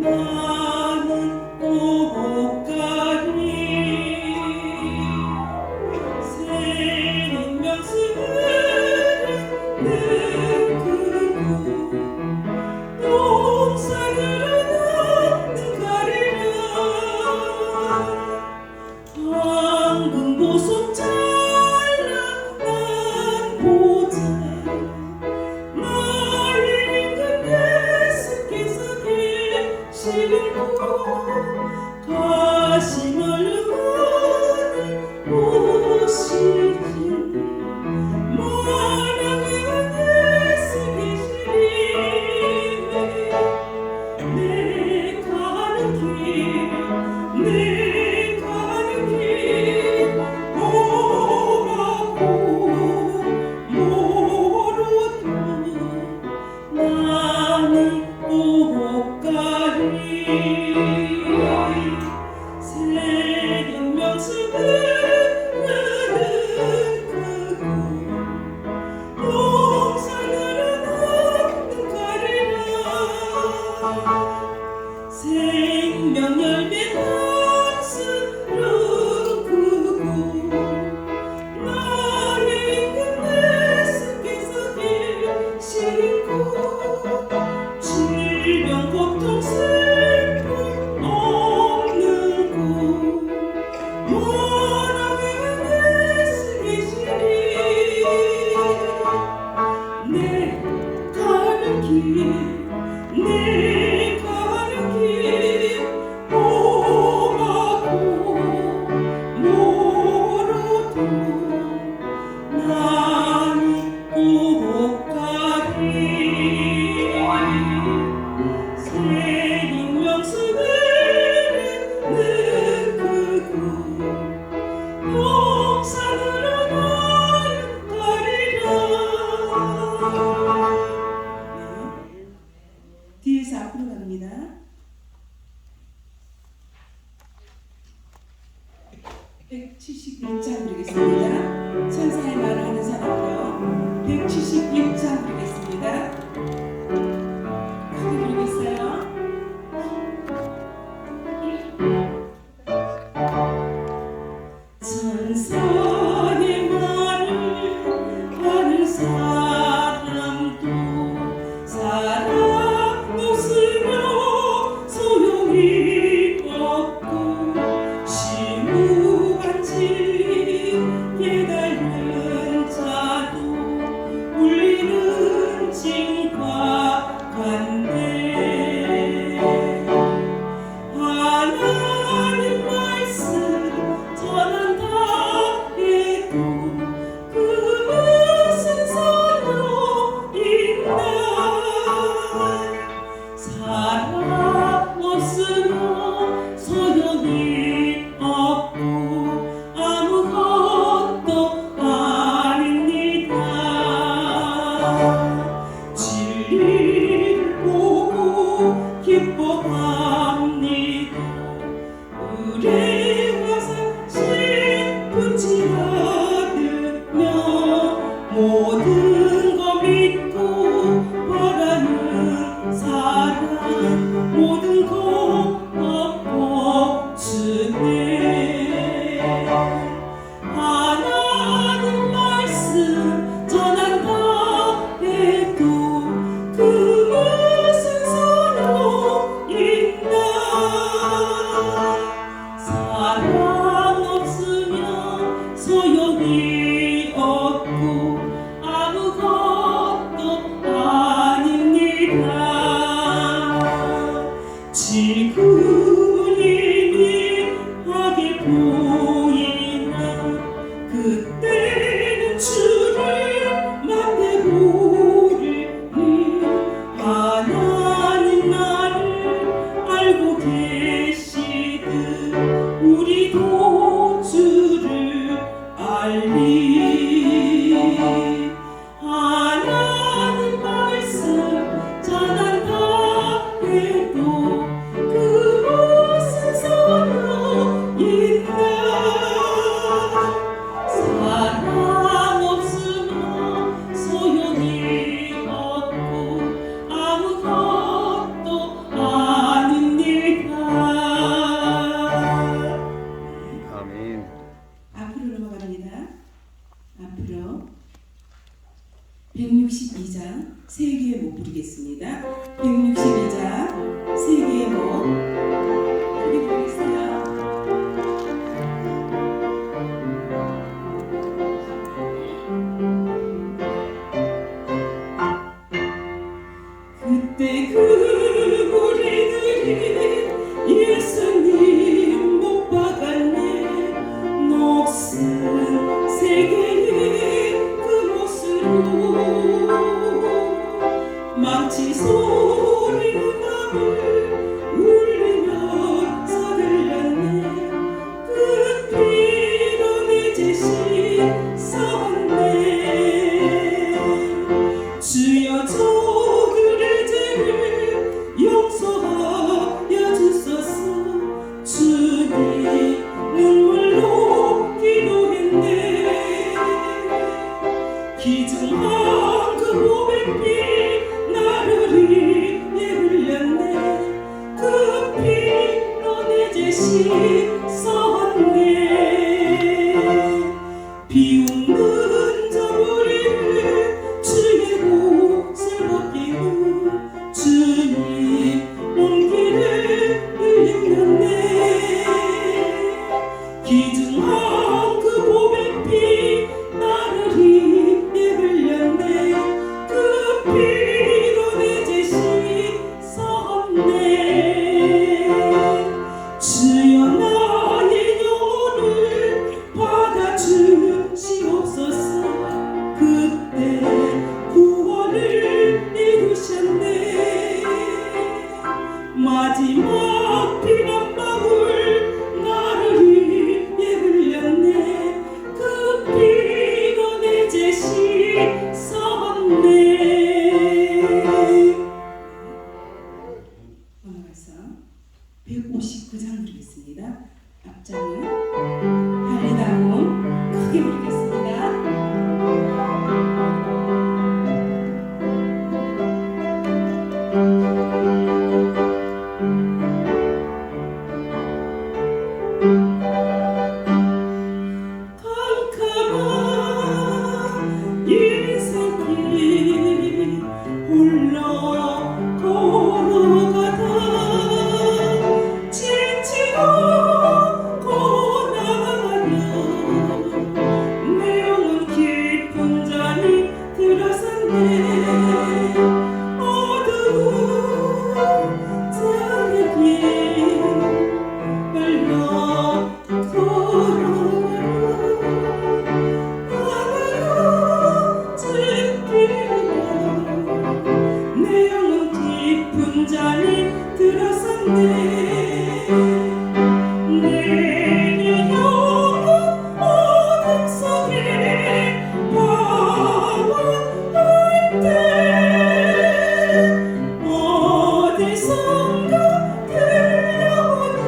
나는 꽃가리 생명수를 내크고 용산으로 나는 가리라 황금 보석 잘라 난 보자 나의 내 속에 계시고 가시는 하늘 보시지 만약에 내 속에 계시리 내 가는 길 내 가는 길 험하고 멀어도 나는 꽃가리 생명수를 크고 용산으로 나는 가리라 생명 열매 박수를 크고 나의 내 속에서 계시고 질병 고통 슬픔 없는 곳 원하게 내 속에 계시리 내 가는 길 내 가는 길 험하고 멀어도 나는 꽃가리 생명수를 내크고 용산으로 나는 가리라 뒤에서 앞으로 갑니다. 171장 부르겠습니다. 천사의 말을 하는 사람이요 171장 부르겠습니다. 크게 부르겠어요. 천사의 말을 하는 사람도 사랑 없으며 소용이 없고 시무같이 깨달은 자도 울리는 징과 간대 하나님 말씀 전한다 해도 그 무슨 소용있나 사랑 없으면 소용이 없고 아무것도 아닙니다 진리를 보고 기뻐합니다 의뢰와 사실 붙지 않으며 모든 거 믿고 바라는 사랑 모든 거 엎어주네 하나님 말씀 전한다 해도 그 무슨 소용있나 사랑 없으면 소용이 없고 아무것도 아닙니다 지금은 희미하게 보이나 그때는 주를 만나보리니 하나님 나를 알고 계시듯 우리도 주를 알리 하나님 말씀 전한다 해도 그 무슨 소용있나 사랑 없으면 소용이 없고 아무것도 아닙니다 씻었네. 비웃는 저 우리를 주의 옷을 벗기고 주님 온기를 흘렸네. 기증한 그 보배피 나를 입에 흘렸네. 그 피로 내 죄 씻었네. 주여 나의 영혼을 받아주시옵소서. 그때 구원을 이루셨네. 마지막 피 한 방울 나를 위해 흘렸네. 그 피로 내 죄 씻었네. 오늘 말씀 159장 드리겠습니다. 앞장은 할리다운 크게 부르겠습니다. 캄캄한 인생길 홀로 걸어가다 지치고 고나가며 내 영혼 깊은 잠이 들어섰네. 어두운 저녁에 흘러 내 영혼 깊은 잠이 들어섰네. 내 영혼 어둠 속에 방황할 때 어디선가 들려오는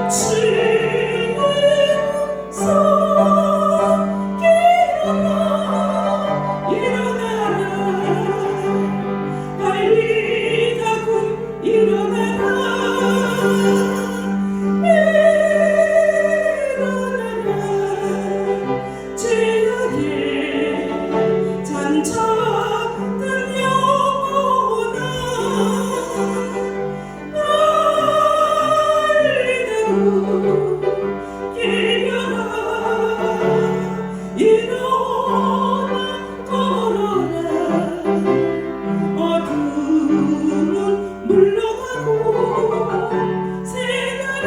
주의 음성. 일어나라 달리다 군 일어나라. 죄악에 잔뜩 영혼아 달리다 군 깨어라. 일어나 걸어라. 어둠은 물러가고 새날이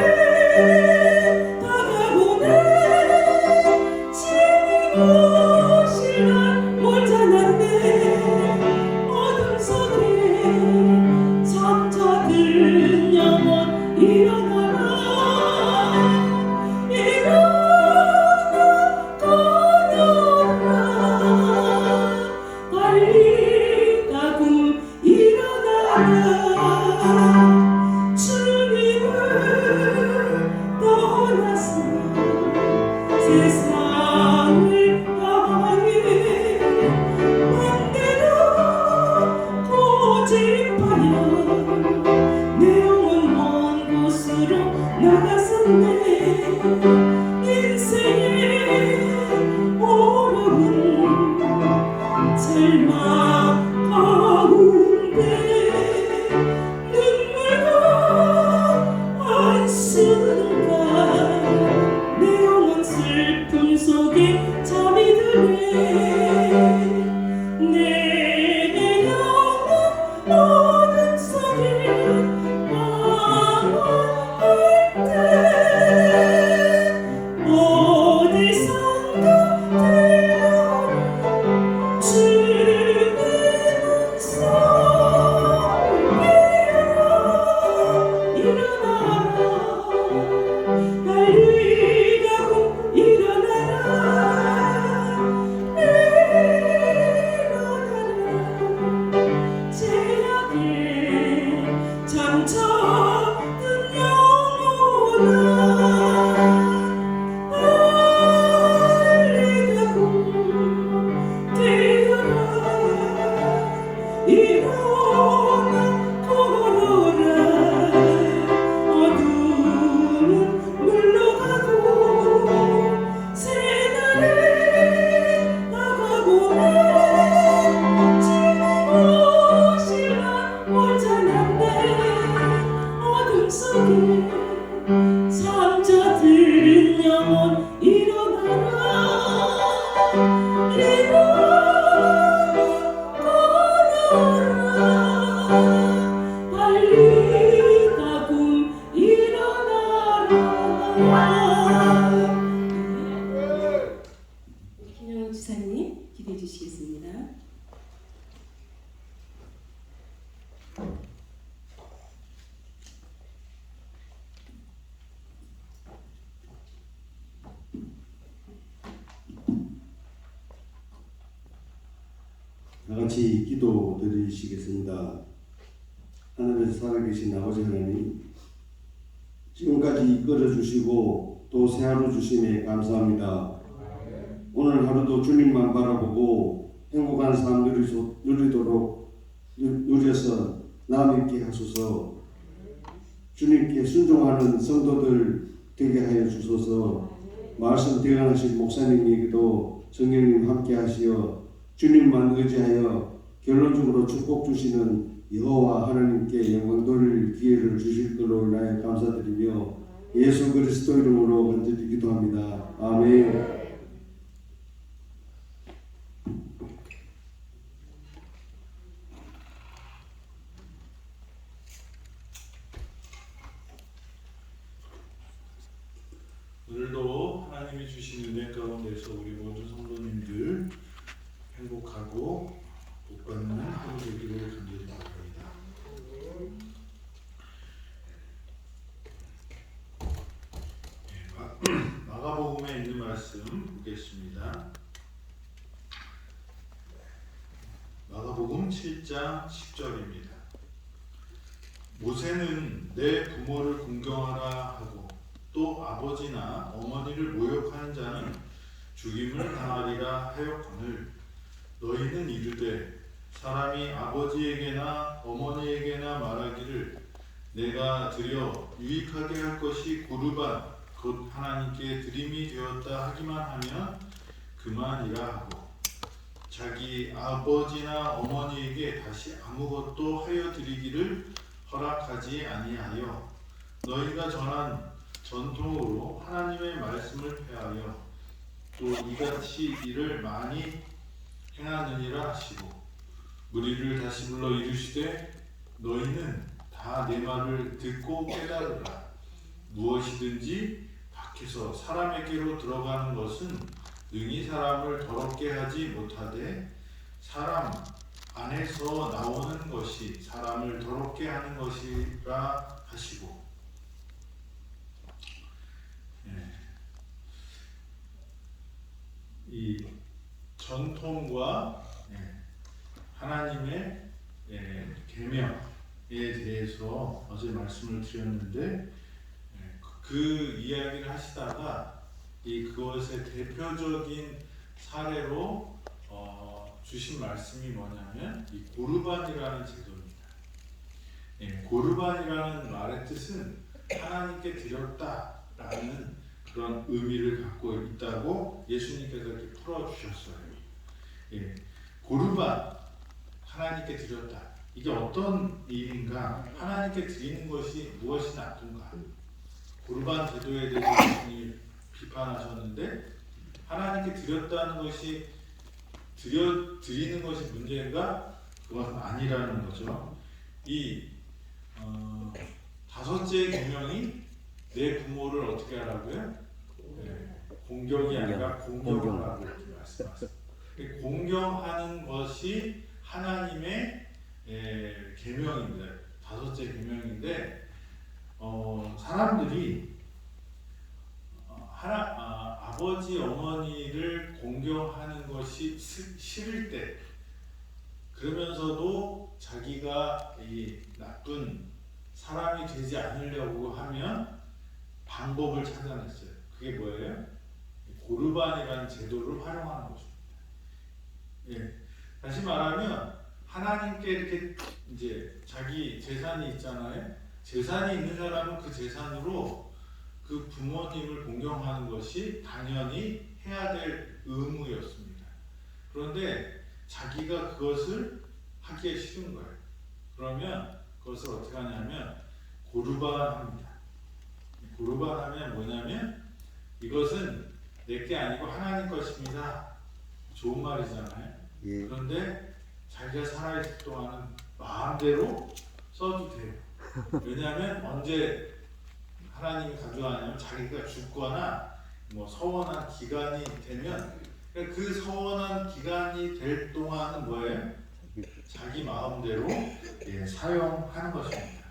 다가오네. 주님 오시면 몰자났네. 어둠 속에 잠자든 영혼 일어나라. 일어나 걸어라. 달리다 군 일어나라. 주님을 떠나서 세상을 향해 반대로 고집하여 내 영혼 먼 곳으로 나갔었네. 인생의 어려운 절망 가운데 눈물과 한순간 내 영혼 슬픔 속에 잠이 드네. 내 영혼 어둠 속에 방황할 때 같이 기도 드리시겠습니다. 하늘에서 살아계신 아버지 하나님, 지금까지 이끌어 주시고 또 새 하루 주심에 감사합니다. 오늘 하루도 주님만 바라보고 행복한 삶 누려서 남 있게 하소서. 주님께 순종하는 성도들 되게 하여 주소서. 말씀 대강하신 목사님에게도 성령님 함께 하시어 주님만 의지하여 결론적으로 축복 주시는 여호와 하나님께 영광 돌릴 기회를 주실 걸로 인하여 감사드리며 예수 그리스도 이름으로 간절히 기도합니다. 아멘. 오늘도 하나님이 주신 은혜 가운데서 우리 모든 성도님들 행복하고 복받는 하루 되기를 간절히 바랍니다. 마가복음에 있는 말씀 보겠습니다. 마가복음 7장 10절입니다. 모세는 내 부모를 공경하라 하고 또 아버지나 어머니를 모욕하는 자는 죽임을 당하리라 하였거늘 너희는 이르되 사람이 아버지에게나 어머니에게나 말하기를 내가 드려 유익하게 할 것이 고르반 곧 하나님께 드림이 되었다 하기만 하면 그만이라 하고 자기 아버지나 어머니에게 다시 아무것도 하여 드리기를 허락하지 아니하여 너희가 전한 전통으로 하나님의 말씀을 폐하여 또 이같이 일을 많이 행하느니라 하시고 무리를 다시 불러 이르시되 너희는 다 내 말을 듣고 깨달으라. 무엇이든지 밖에서 사람에게로 들어가는 것은 능히 사람을 더럽게 하지 못하되 사람 안에서 나오는 것이 사람을 더럽게 하는 것이라 하시고 이 전통과 하나님의 계명에 대해서 어제 말씀을 드렸는데 그 이야기를 하시다가 그것의 대표적인 사례로 주신 말씀이 뭐냐면 이 고르반이라는 제도입니다. 고르반이라는 말의 뜻은 하나님께 드렸다라는 그런 의미를 갖고 있다고 예수님께서 이렇게 풀어주셨어요. 고르반, 하나님께 드렸다. 이게 어떤 일인가? 하나님께 드리는 것이 무엇이 나쁜가? 고르반 제도에 대해서 예수님이 비판하셨는데 하나님께 드렸다는 것이 드리는 것이 문제인가? 그것은 아니라는 거죠. 이 다섯째 계명이 내 부모를 어떻게 하라고요? 공경이 아니라 공경하라고 이렇게 말씀하셨어요. 공경하는 것이 하나님의 계명입니다. 다섯째 계명인데 사람들이 아버지 어머니를 공경하는 것이 싫을 때 그러면서도 자기가 이 나쁜 사람이 되지 않으려고 하면 방법을 찾아냈어요. 그게 뭐예요? 고르반이라는 제도를 활용하는 것입니다. 다시 말하면 하나님께 이렇게 이제 자기 재산이 있잖아요. 재산이 있는 사람은 그 재산으로 그 부모님을 공경하는 것이 당연히 해야 될 의무였습니다. 그런데 자기가 그것을 하기에 싫은 거예요. 그러면 그것을 어떻게 하냐면 고르반합니다. 고르반하면 뭐냐면 이것은 내게 아니고 하나님 것입니다. 좋은 말이잖아요. 그런데 자기가 살아있을 동안은 마음대로 써도 돼요. 왜냐하면 언제 하나님이 가져가냐면 자기가 죽거나 뭐 서원한 기간이 되면 그 서원한 기간이 될 동안은 뭐예요? 자기 마음대로 사용하는 것입니다.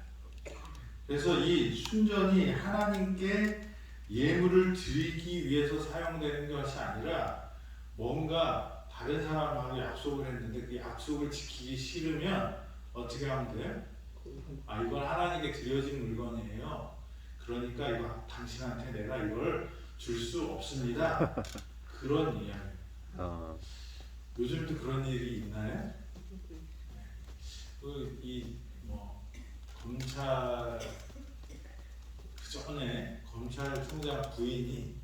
그래서 이 순전히 하나님께 예물을 드리기 위해서 사용되는 것이 아니라 뭔가 다른 사람하고 약속을 했는데 그 약속을 지키기 싫으면 어떻게 하면 돼요? 아, 이건 하나님께 드려진 물건이에요. 그러니까 이거 당신한테 내가 이걸 줄 수 없습니다. 그런 이야기. 요즘도 그런 일이 있나요? 이뭐 검찰 그 전에 검찰총장 부인이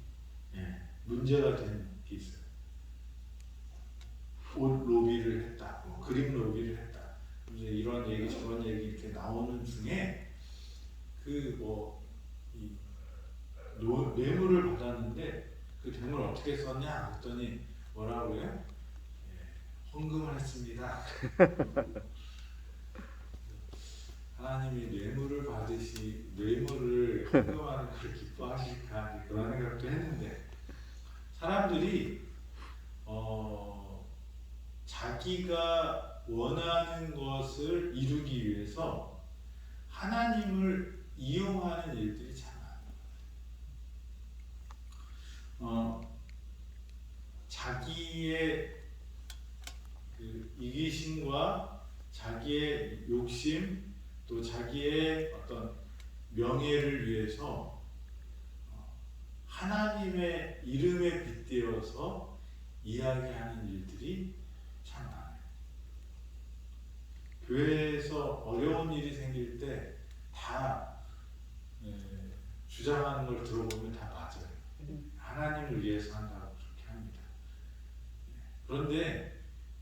문제가 된 게 있어요. 옷 로비를 했다, 뭐 그림 로비를 했다. 이제 이런 얘기 저런 얘기 이렇게 나오는 중에 이 뇌물을 받았는데 그 뇌물 어떻게 썼냐 그랬더니 뭐라고요? 헌금을 했습니다. 하나님이 뇌물을 헌금하는 걸 기뻐하실까 그런 생각도 했는데 사람들이 자기가 원하는 것을 이루기 위해서 하나님을 이용하는 일들이 참 많아요. 자기의 그 이기심과 자기의 욕심 또 자기의 어떤 명예를 위해서 하나님의 이름에 빗대어서 이야기하는 일들이 참 많아요. 교회에서 어려운 일이 생길 때 다 주장하는 걸 들어보면 다 맞아요. 하나님을 위해서 한다고 그렇게 합니다. 그런데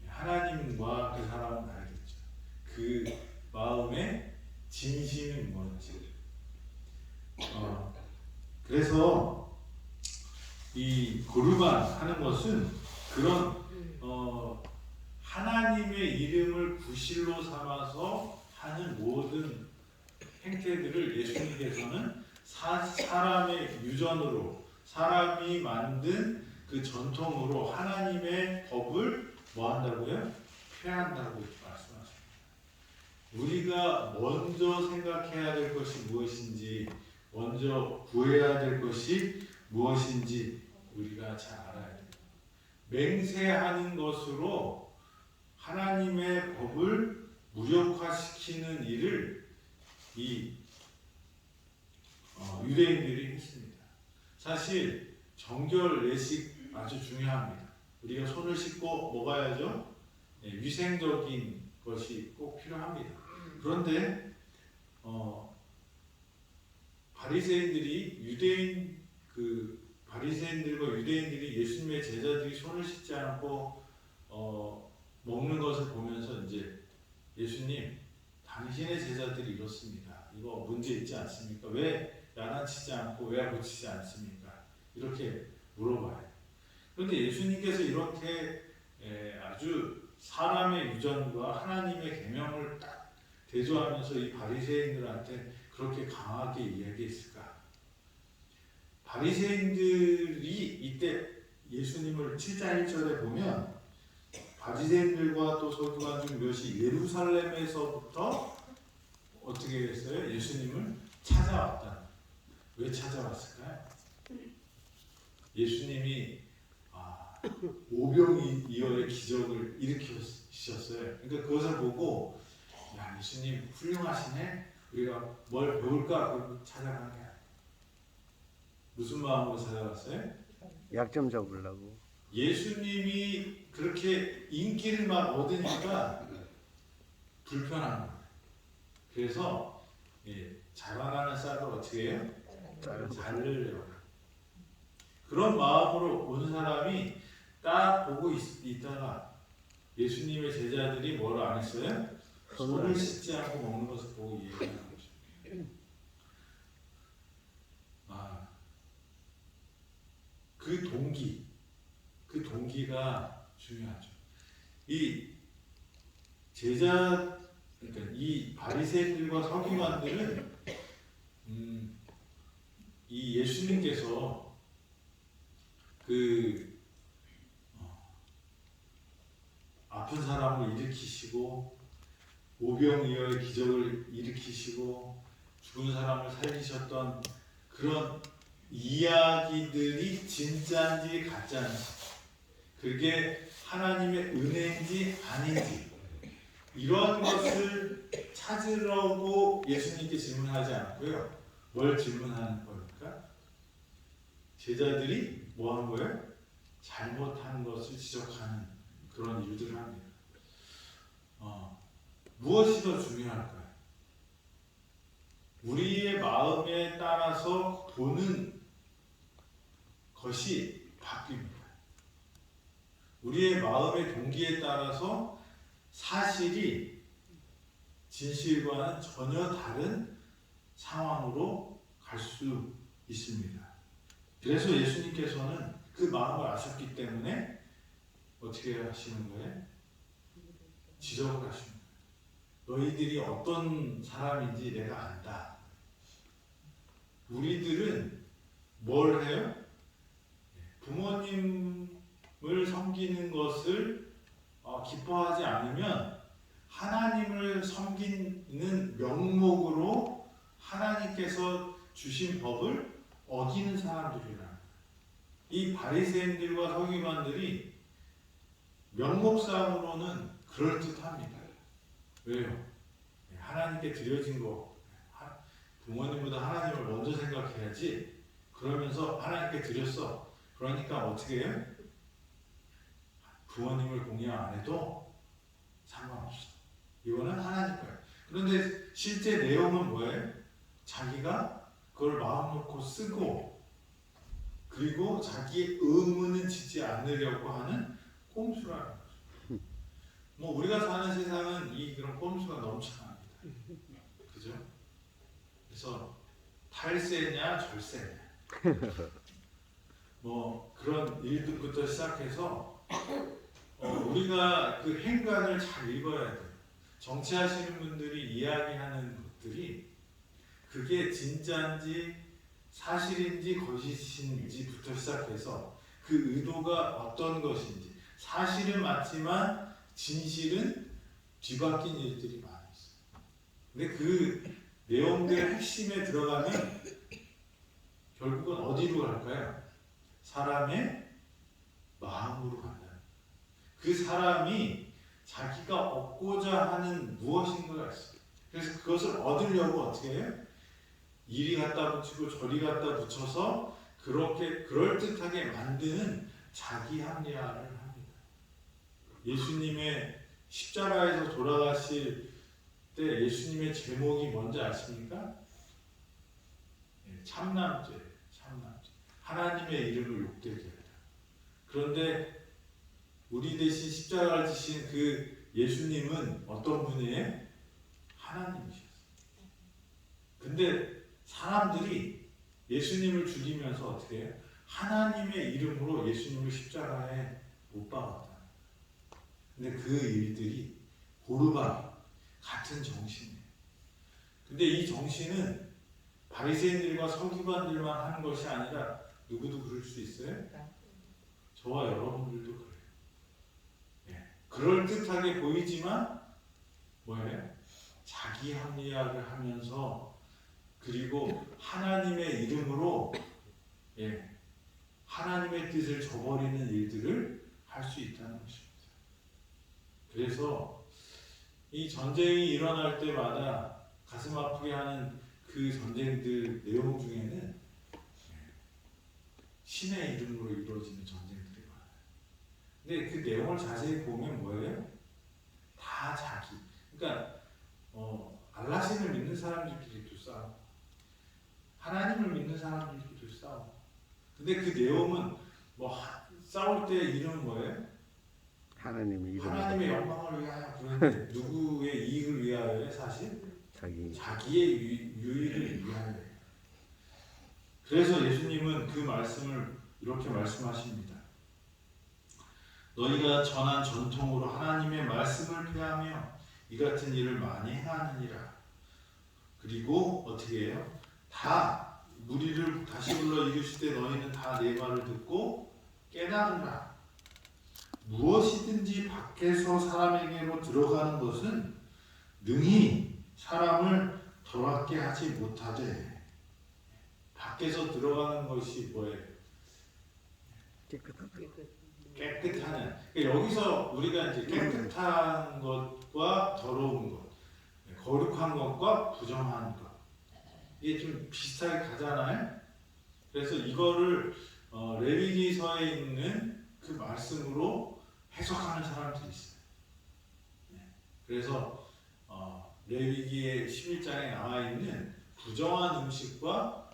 하나님과 그 사람은 알겠죠. 그 마음의 진심이 뭔지. 그래서 이 고르반 하는 것은 그런 하나님의 이름을 구실로 삼아서 하는 모든 행태들을 예수님께서는 사람의 유전으로 사람이 만든 그 전통으로 하나님의 법을 뭐 한다고요? 폐한다고 말씀하십니다. 우리가 먼저 생각해야 될 것이 무엇인지 먼저 구해야 될 것이 무엇인지 우리가 잘 알아야 돼요. 맹세하는 것으로 하나님의 법을 무력화시키는 일을 이 유대인들이 했습니다. 사실 정결 예식 아주 중요합니다. 우리가 손을 씻고 먹어야죠. 위생적인 것이 꼭 필요합니다. 그런데 바리새인들과 유대인들이 예수님의 제자들이 손을 씻지 않고 먹는 것을 보면서 이제 예수님, 당신의 제자들이 이렇습니다. 이거 문제 있지 않습니까? 왜 야단치지 않고 왜 고치지 않습니까? 이렇게 물어봐요. 그런데 예수님께서 이렇게 아주 사람의 유전과 하나님의 계명을 딱 대조하면서 이 바리새인들한테 그렇게 강하게 이야기했을까? 바리새인들이 이때 예수님을 7장 1절에 보면 바리새인들과 또 서기관 중 몇이 예루살렘에서부터 어떻게 했어요? 예수님을 찾아왔다. 왜 찾아왔을까요? 예수님이 오병이어의 기적을 일으키셨어요. 그러니까 그것을 보고 야, 예수님 훌륭하시네. 우리가 뭘 배울까? 그러고 찾아간 게 아니에요. 무슨 마음으로 찾아갔어요? 약점 잡으려고. 예수님이 그렇게 인기를 막 얻으니까 불편한 거예요. 그래서 자라나는 쌀을 어떻게 해요? 자르려고. 그런 마음으로 온 사람이 딱 보고 있다가 예수님의 제자들이 뭘 안 했어요? 손을 씻지 않고 먹는 것을 보고 얘기하는 거죠. 그 동기가 중요하죠. 이 그러니까 이 바리새인들과 서기관들은 이 예수님께서 아픈 사람을 일으키시고 오병이어의 기적을 일으키시고 죽은 사람을 살리셨던 그런 이야기들이 진짜인지 가짜인지 그게 하나님의 은혜인지 아닌지 이런 것을 찾으려고 예수님께 질문하지 않고요. 뭘 질문하는 겁니까? 제자들이 뭐 한 거예요? 잘못한 것을 지적하는 그런 일들을 합니다. 무엇이 더 중요할까요? 우리의 마음에 따라서 보는 것이 바뀝니다. 우리의 마음의 동기에 따라서 사실이 진실과는 전혀 다른 상황으로 갈 수 있습니다. 그래서 예수님께서는 그 마음을 아셨기 때문에 어떻게 하시는 거예요? 지적을 하시는 거예요. 너희들이 어떤 사람인지 내가 안다. 우리들은 뭘 해요? 부모님을 섬기는 것을 기뻐하지 않으면 하나님을 섬기는 명목으로 하나님께서 주신 법을 어기는 사람들이라. 이 바리새인들과 서기관들이 명목 싸움으로는 그럴듯합니다. 왜요? 하나님께 드려진 거 부모님보다 하나님을 먼저 생각해야지. 그러면서 하나님께 드렸어. 그러니까 어떻게 해요? 부모님을 공양 안 해도 상관없어. 이거는 하나님 거예요. 그런데 실제 내용은 뭐예요? 자기가 그걸 마음 놓고 쓰고 그리고 자기의 의무는 짓지 않으려고 하는 꼼수라는 거죠. 뭐 우리가 사는 세상은 그런 꼼수가 넘쳐납니다. 그죠? 그래서 탈세냐 절세냐 뭐 그런 일들부터 시작해서 우리가 그 행간을 잘 읽어야 돼요. 정치하시는 분들이 이야기하는 것들이 그게 진짜인지 사실인지 거짓인지부터 시작해서 그 의도가 어떤 것인지 사실은 맞지만 진실은 뒤바뀐 일들이 많이 있어요. 근데 그 내용들 핵심에 들어가면 결국은 어디로 갈까요? 사람의 마음으로 간다. 그 사람이 자기가 얻고자 하는 무엇인가가 있어요. 그래서 그것을 얻으려고 어떻게 해요? 이리 갖다 붙이고 저리 갖다 붙여서 그렇게 그럴듯하게 만드는 자기 합리화를 합니다. 예수님의 십자가에서 돌아가실 때 예수님의 제목이 뭔지 아십니까? 참남죄. 하나님의 이름을 욕되게 하다. 그런데 우리 대신 십자가를 지신 그 예수님은 어떤 분이에요? 하나님이셨어요. 근데 사람들이 예수님을 죽이면서 어떻게 해요? 하나님의 이름으로 예수님을 십자가에 못 박았다. 근데 그 일들이 고르바 같은 정신이에요. 근데 이 정신은 바리새인들과 서기관들만 하는 것이 아니라 누구도 그럴 수 있어요? 저와 여러분들도 그래요. 그럴듯하게 보이지만 뭐예요? 자기 합리화를 하면서 그리고 하나님의 이름으로 하나님의 뜻을 저버리는 일들을 할 수 있다는 것입니다. 그래서 이 전쟁이 일어날 때마다 가슴 아프게 하는 그 전쟁들 내용 중에는 신의 이름으로 이루어지는 전쟁들이 많아요. 근데 그 내용을 자세히 보면 뭐예요? 다 자기. 그러니까 알라신을 믿는 사람들끼리도 싸우고 하나님을 믿는 사람들끼리도 싸우고. 근데 그 내용은 뭐 싸울 때 이름은 뭐예요? 하나님의 이름. 하나님의 영광을 위하여. 그런데 누구의 이익을 위하여요? 사실 자기의 유익을 위하여. 그래서 예수님은 그 말씀을 이렇게 말씀하십니다. 너희가 전한 전통으로 하나님의 말씀을 폐하며 이 같은 일을 많이 행하느니라. 그리고 어떻게 해요? 다 무리를 다시 불러 이르실 때 너희는 다 내 말을 듣고 깨달으라. 무엇이든지 밖에서 사람에게로 들어가는 것은 능히 사람을 더럽게 하지 못하되. 밖에서 들어가는 것이 뭐예요? 깨끗하는. 그러니까 여기서 우리가 이제 깨끗한 것과 더러운 것, 거룩한 것과 부정한 것, 이게 좀 비슷하게 가잖아요. 그래서 이거를 레위기서에 있는 그 말씀으로 해석하는 사람들이 있어요. 그래서 레위기의 11장에 나와 있는 부정한 음식과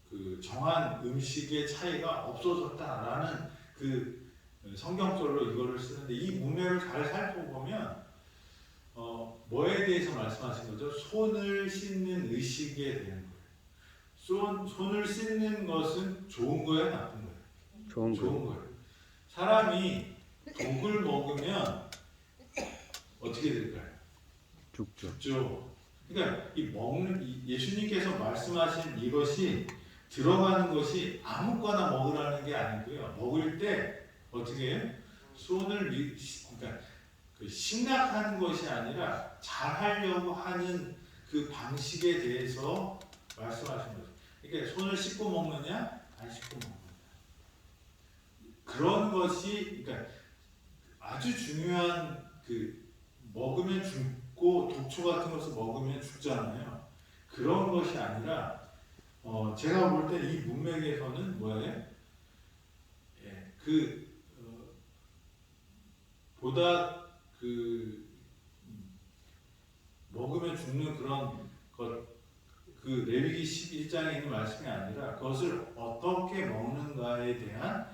그 정한 음식의 차이가 없어졌다라는 그 성경절로 이거를 쓰는데, 이 문맥을 잘 살펴보면 뭐에 대해서 말씀하신 거죠? 손을 씻는 의식에 대한 거예요. 손을 씻는 것은 좋은 거예요, 나쁜 거예요? 좋은 거. 거예요. 사람이 독을 먹으면 어떻게 될까요? 죽죠. 그러니까 예수님께서 말씀하신 이것이 들어가는 것이 아무거나 먹으라는 게 아니고요. 먹을 때 어떻게 해요? 그러니까 그 심각한 것이 아니라 잘하려고 하는 그 방식에 대해서 말씀하신 거죠. 그러니까 손을 씻고 먹느냐, 안 씻고 먹느냐. 그런 것이, 그러니까 아주 중요한, 그 먹으면 죽고 독초 같은 것을 먹으면 죽잖아요. 그런 것이 아니라 제가 볼 때 이 문맥에서는 뭐예요? 보다 먹으면 죽는 그런 것, 그 레위기 11장에 있는 말씀이 아니라 그것을 어떻게 먹는가에 대한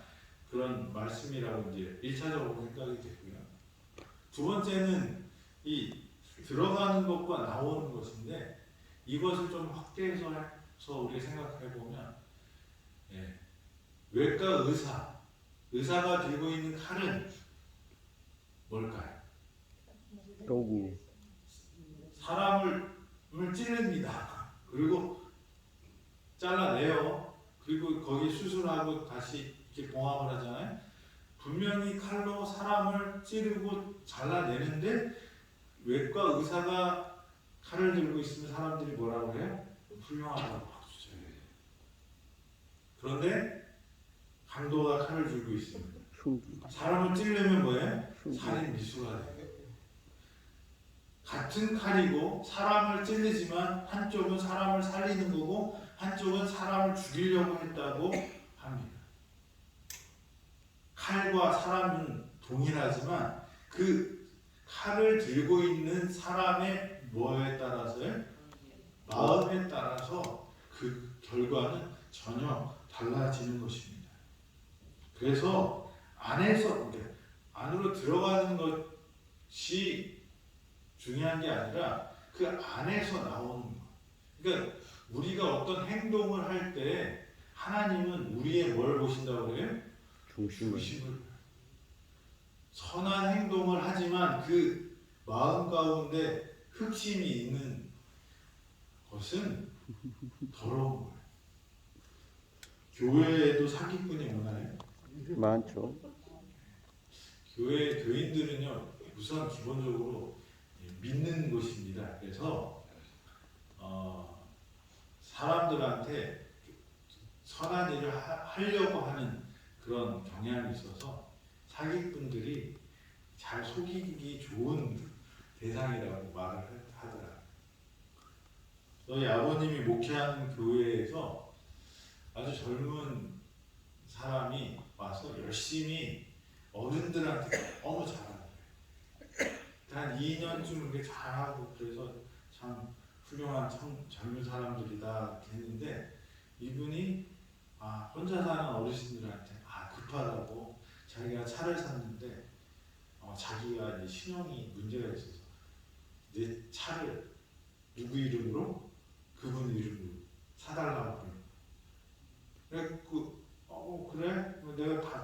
그런 말씀이라고 이제 1차적으로 생각이 됐고요. 두 번째는 이 들어가는 것과 나오는 것인데, 이것을 좀 확대해서 우리가 생각해 보면, 외과 의사가 들고 있는 칼은 뭘까요? 도구. 사람을 찌릅니다. 그리고 잘라내요. 그리고 거기 수술하고 다시 이렇게 봉합을 하잖아요. 분명히 칼로 사람을 찌르고 잘라내는데, 외과 의사가 칼을 들고 있으면 사람들이 뭐라고 해요? 훌륭하다고 박수 쳐요. 그런데 강도가 칼을 들고 있습니다. 사람을 찌르면 뭐예요? 살인 미수가 돼요. 같은 칼이고 사람을 찌르지만 한쪽은 사람을 살리는 거고 한쪽은 사람을 죽이려고 했다고 합니다. 칼과 사람은 동일하지만 그 칼을 들고 있는 사람의 뭐에 따라서요? 마음에 따라서 그 결과는 전혀 달라지는 것입니다. 그래서 안으로 들어가는 것이 중요한 게 아니라 그 안에서 나오는 것. 그러니까 우리가 어떤 행동을 할 때 하나님은 우리의 뭘 보신다고 그래요? 중심을. 선한 행동을 하지만 그 마음 가운데 흑심이 있는 것은 더러운 거예요. 교회에도 사기꾼이 오나요? 많죠. 교회 교인들은요, 우선 기본적으로 믿는 곳입니다. 그래서 사람들한테 선한 일을 하려고 하는 그런 경향이 있어서 사기꾼들이 잘 속이기 좋은 대상이라고 말을 하더라고요. 저희 아버님이 목회하는 교회에서 아주 젊은 사람이 와서 열심히 어른들한테 너무 잘하는 거예요. 한 2년쯤 이렇게 잘하고, 그래서 참 훌륭한 젊은 사람들이다 했는데, 이분이 혼자 사는 어르신들한테 급하다고 자기가 차를 샀는데 자기가 이제 신용이 문제가 있어서 내 차를 누구 이름으로? 그분 이름으로 사달라고 그래요. 그래갖고 그래?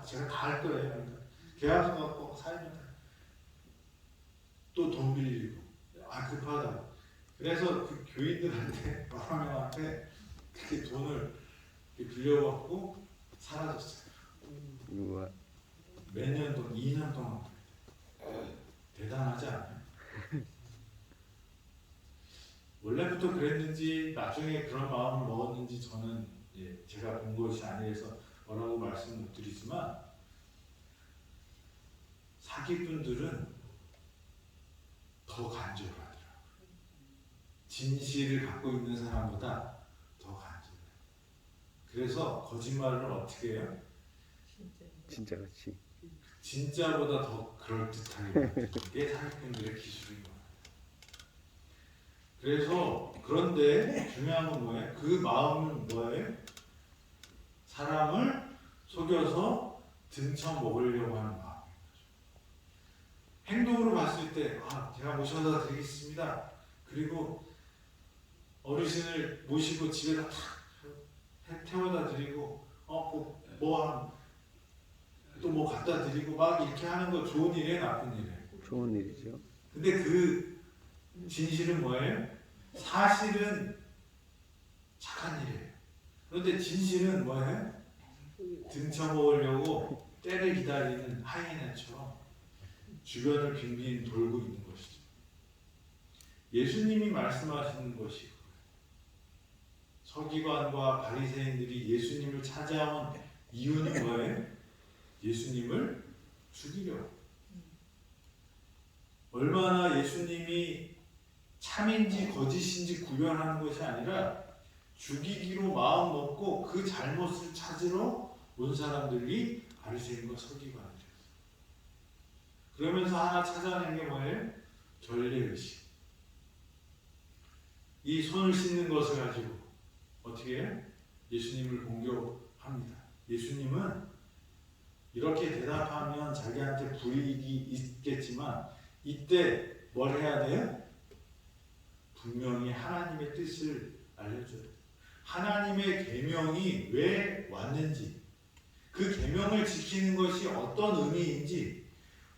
제가 다 할 거예요. 그러니까 계약서 갖고 사면 또 돈 빌리고 급하다. 그래서 그 교인들한테 여러 명한테 그렇게 돈을 빌려갖고 사라졌어요. 몇 년 동안, 2년 동안. 대단하지 않아요? 원래부터 그랬는지 나중에 그런 마음을 먹었는지 저는 제가 본 것이 아니라서 뭐라고 말씀 못 드리지만, 사기꾼들은 더 간절하더라고요. 진실을 갖고 있는 사람보다 더 간절해요. 그래서 거짓말을 어떻게 해요? 진짜같이. 진짜보다 더 그럴듯하게 만드는 게 사기꾼들의 기술인 거예요. 그래서 그런데 중요한 건 뭐예요? 그 마음은 뭐예요? 사람을 속여서 등쳐 먹으려고 하는 마음인 거죠. 행동으로 봤을 때 제가 모셔다 드리겠습니다. 그리고 어르신을 모시고 집에다 탁 태워다 드리고 또 뭐 갖다 드리고 막 이렇게 하는 거 좋은 일이에요, 나쁜 일이에요? 좋은 일이죠. 근데 그 진실은 뭐예요? 사실은 착한 일이에요. 그런데 진실은 뭐예요? 등쳐먹으려고 때를 기다리는 하이에나처럼 주변을 빙빙 돌고 있는 것이죠. 예수님이 말씀하시는 것이 서기관과 바리새인들이 예수님을 찾아온 이유는 뭐예요? 예수님을 죽이려고. 얼마나 예수님이 참인지 거짓인지 구별하는 것이 아니라 죽이기로 마음 먹고 그 잘못을 찾으러 온 사람들이 바리새인과 서기관이었어요. 그러면서 하나 찾아낸 게 뭐예요? 전례의식. 이 손을 씻는 것을 가지고 어떻게 해요? 예수님을 공격합니다. 예수님은 이렇게 대답하면 자기한테 불이익이 있겠지만 이때 뭘 해야 돼요? 분명히 하나님의 뜻을 알려줘야 돼요. 하나님의 계명이 왜 왔는지, 그 계명을 지키는 것이 어떤 의미인지,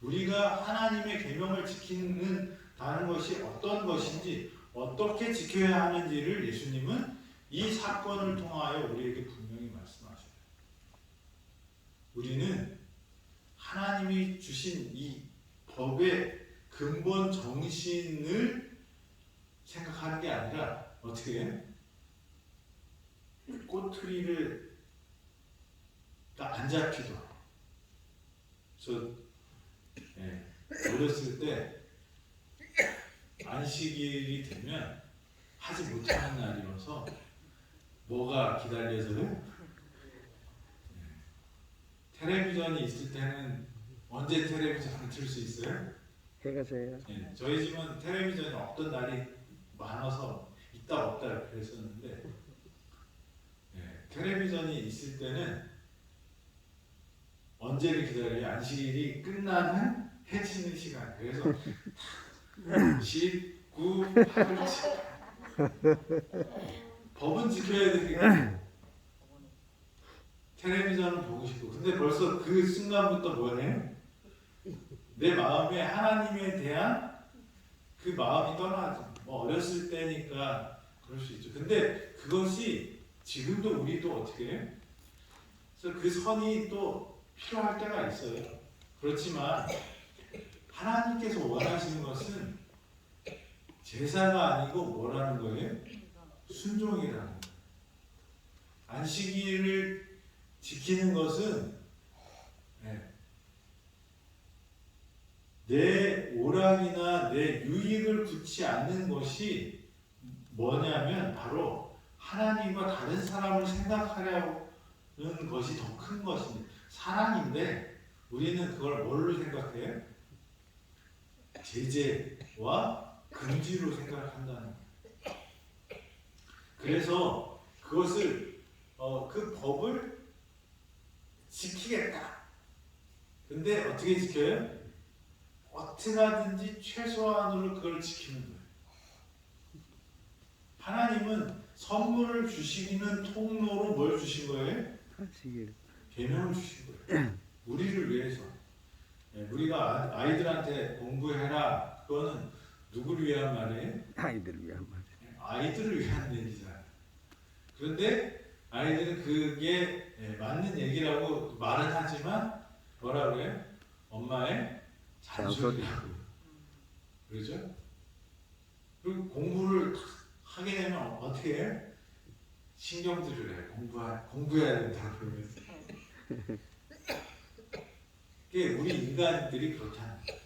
우리가 하나님의 계명을 지키는다는 것이 어떤 것인지, 어떻게 지켜야 하는지를 예수님은 이 사건을 통하여 우리에게 분명히 말씀하셔요. 우리는 하나님이 주신 이 법의 근본 정신을 생각하는 게 아니라 어떻게 해요? 꼬투리를 안 잡히도록. 어렸을 때 안식일이 되면 하지 못하는 날이어서 뭐가 기다려서요? 텔레비전이 있을 때는 언제 텔레비전을 틀 수 있어요? 해가 져야. 저희 집은 텔레비전이 없던 날이 많아서 있다 없다 그랬었는데 텔레비전이 있을 때는 언제를 기다려요? 안식일이 끝나는 해지는 시간. 그래서 10, 9, 8을 법은 지켜야 되니까 텔레비전을 보고 싶고. 근데 벌써 그 순간부터 뭐예요? 내 마음에 하나님에 대한 그 마음이 떠나죠. 어렸을 때니까 그럴 수 있죠. 근데 그것이 지금도 우리도 어떻게 해요? 그래서 그 선이 또 필요할 때가 있어요. 그렇지만 하나님께서 원하시는 것은 제사가 아니고 뭐라는 거예요? 순종이라는 거예요. 안식일을 지키는 것은 내 오락이나 내 유익을 굳지 않는 것이 뭐냐면 바로 하나님과 다른 사람을 생각하려는 것이 더 큰 것입니다. 사랑인데 우리는 그걸 뭘로 생각해요? 제재와 금지로 생각한다는 거예요. 그래서 그것을 그 법을 지키겠다. 근데 어떻게 지켜요? 어떻게 하든지 최소한으로 그걸 지키는 거예요. 하나님은 선물을 주시기는 통로로 뭘 주신 거예요? 안식일. 계명을 주신 거예요. 우리를 위해서. 우리가 아이들한테 공부해라. 그거는 누구를 위한 말이에요? 아이들을 위한 말. 아이들을 위한 얘기잖아요. 그런데 아이들은 그게 맞는 얘기라고 말은 하지만 뭐라 그래요? 엄마의 잔소리라고. 그렇죠? 그리고 공부를 하게 되면 어떻게 해요? 신경들을 해요. 공부해야 된다고 그러면서. 그게 우리 인간들이 그렇다는 거예요.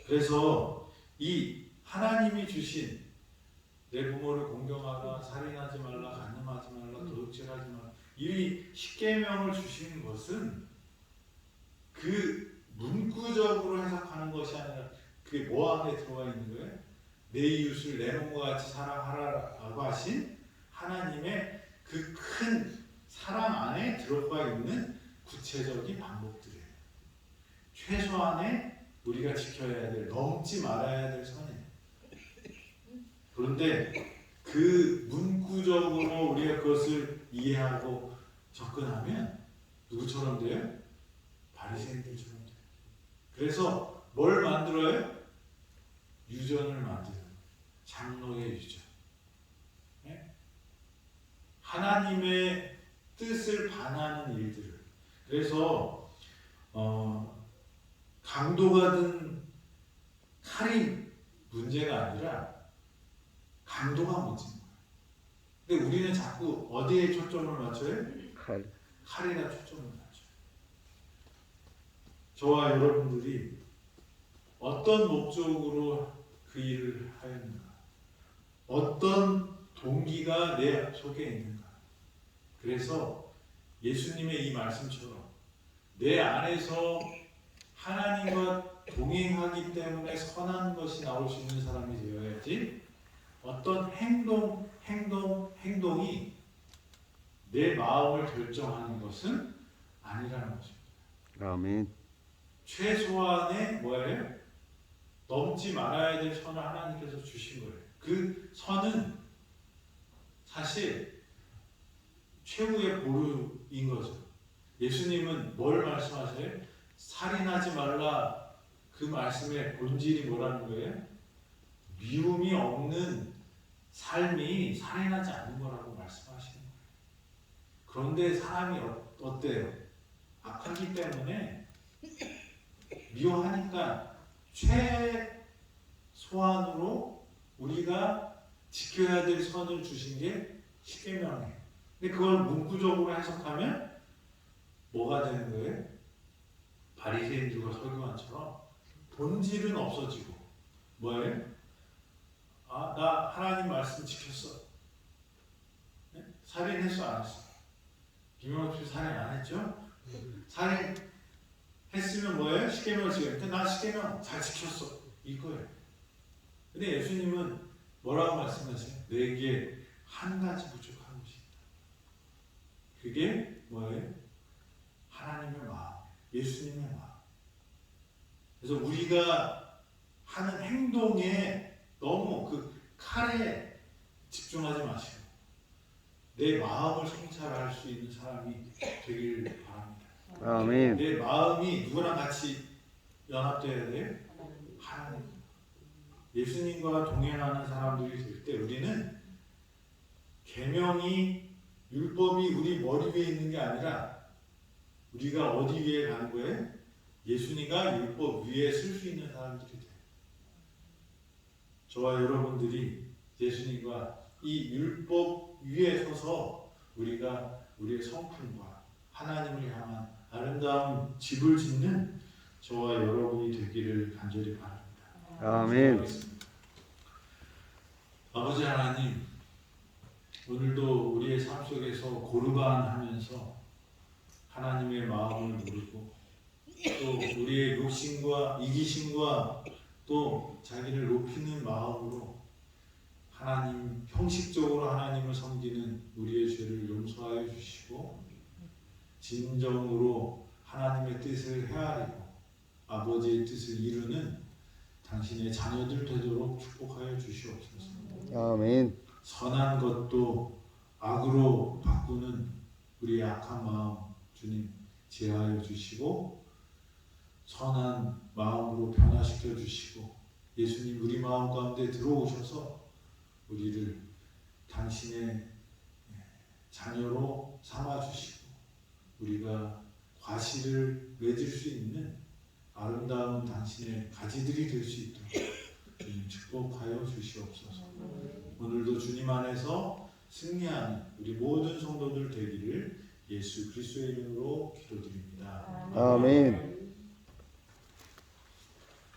그래서 이 하나님이 주신 내 부모를 공경하라, 살인하지 말라, 간음하지 말라, 도둑질하지 말라, 이 십계명을 주신 것은 그 문구적으로 해석하는 것이 아니라 그게 뭐 안에 들어가 있는 거예요? 내 이웃을 내 몸과 같이 사랑하라고 하신 하나님의 그 큰 사랑 안에 들어가 있는 구체적인 방법들이에요. 최소한의 우리가 지켜야 될, 넘지 말아야 될 선이에요. 그런데 그 문구적으로 우리가 그것을 이해하고 접근하면 누구처럼 돼요? 바리새인들처럼 돼요. 그래서 뭘 만들어요? 유전을 만드는 장로의 유전. 네? 하나님의 뜻을 반하는 일들을. 그래서 강도가 든 칼이 문제가 아니라 강도가 문제인 거예요. 근데 우리는 자꾸 어디에 초점을 맞춰요? 칼에다 초점을 맞춰요. 저와 여러분들이 어떤 목적으로 그 일을 하였는가? 어떤 동기가 내 속에 있는가? 그래서 예수님의 이 말씀처럼 내 안에서 하나님과 동행하기 때문에 선한 것이 나올 수 있는 사람이 되어야지 어떤 행동이 내 마음을 결정하는 것은 아니라는 것입니다. 아멘. 최소한의 뭐예요? 넘지 말아야 될 선을 하나님께서 주신 거예요. 그 선은 사실 최후의 보루인 거죠. 예수님은 뭘 말씀하세요? 살인하지 말라. 그 말씀의 본질이 뭐라는 거예요? 미움이 없는 삶이 살인하지 않는 거라고 말씀하시는 거예요. 그런데 사람이 어때요? 악하기 때문에 미워하니까 최소한으로 우리가 지켜야 될 선을 주신 게 십계명이에요. 근데 그걸 문구적으로 해석하면 뭐가 되는 거예요? 바리새인들과 서기관처럼 본질은 없어지고 뭐예요? 아, 나 하나님 말씀 지켰어. 네? 살인했어 안 했어? 김영호 씨 살인 안 했죠? 살인 했으면 뭐예요? 십계명을 지켰는데 나 십계명 잘 지켰어. 이거예요. 근데 예수님은 뭐라고 말씀하세요? 내게 한 가지 부족한 것이 있다. 그게 뭐예요? 하나님의 마음, 예수님의 마음. 그래서 우리가 하는 행동에 너무 그 칼에 집중하지 마시고 내 마음을 성찰할 수 있는 사람이 되길 바랍니다. 아멘. 내 마음이 누구랑 같이 연합되어야 돼요? 하나님. 예수님과 동행하는 사람들이 될 때 우리는 계명이 율법이 우리 머리 위에 있는 게 아니라 우리가 어디 위에 가는 거예요? 예수님과 율법 위에 쓸 수 있는 사람들이 돼요. 저와 여러분들이 예수님과 이 율법 위에 서서 우리가 우리의 성품과 하나님을 향한 아름다운 집을 짓는 저와 여러분이 되기를 간절히 바랍니다. 아멘. 아버지 하나님, 오늘도 우리의 삶 속에서 고르반하면서 하나님의 마음을 모르고 또 우리의 욕심과 이기심과 또 자기를 높이는 마음으로 하나님, 형식적으로 하나님을 섬기는 우리의 죄를 용서하여 주시고 진정으로 하나님의 뜻을 헤아리고 아버지의 뜻을 이루는 당신의 자녀들 되도록 축복하여 주시옵소서. 아멘. 선한 것도 악으로 바꾸는 우리의 악한 마음 주님 제하여 주시고 선한 마음으로 변화시켜 주시고 예수님 우리 마음 가운데 들어오셔서 우리를 당신의 자녀로 삼아 주시고 우리가 과실을 맺을 수 있는 아름다운 당신의 가지들이 될 수 있도록 주님 축복하여 주시옵소서. 오늘도 주님 안에서 승리하는 우리 모든 성도들 되기를 예수 그리스도의 이름으로 기도드립니다. 아멘.